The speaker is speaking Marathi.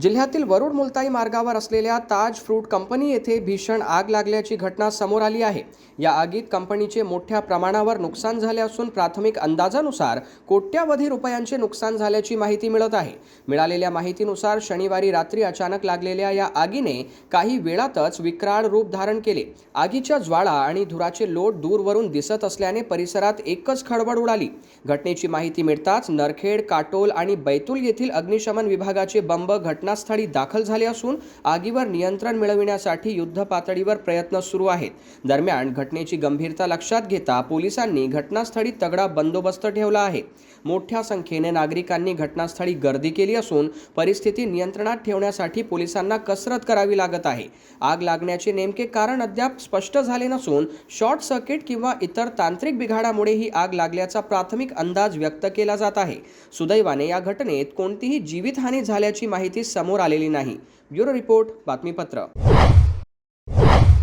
जिल्ह्यातील वरुड मुलताई मार्गावर असलेल्या ताज फ्रूट कंपनी येथे भीषण आग लागल्याची घटना समोर आली आहे। या आगीत कंपनीचे मोठ्या प्रमाणावर नुकसान झाले असून प्राथमिक अंदाजानुसार कोट्यावधी रुपयांचे नुकसान झाल्याची माहिती मिळत आहे। मिळालेल्या माहितीनुसार शनिवारी रात्री अचानक लागलेल्या या आगीने काही वेळातच विक्राळ रूप धारण केले। आगीच्या ज्वाळा आणि धुराचे लोट दूरवरून दिसत असल्याने परिसरात एकच खळबळ उडाली। घटनेची माहिती मिळताच नरखेड, काटोल आणि बैतूल येथील अग्निशमन विभागाचे बंब घटनास्थळी दाखल झाले असून आगीवर नियंत्रण मिळविण्यासाठी युद्ध पातळीवर प्रयत्न सुरू आहेत। दरम्यान घटनेची गंभीरता लक्षात घेता पोलिसांनी घटनास्थळी तगडा बंदोबस्त ठेवला आहे। मोठ्या संख्येने नागरिकांनी घटनास्थळी गर्दी केली असून परिस्थिती नियंत्रणात ठेवण्यासाठी पोलिसांना कसरत करावी लागत आहे। आग लागण्याचे नेमके कारण अद्याप स्पष्ट झाले नसून शॉर्ट सर्किट किंवा इतर तांत्रिक बिघाडामुळे ही आग लागल्याचा प्राथमिक अंदाज व्यक्त केला जात आहे। सुदैवाने या घटनेत कोणतीही जीवितहानी झाल्याची माहिती समोर आलेली नाही। ब्युरो रिपोर्ट, बातमीपत्र।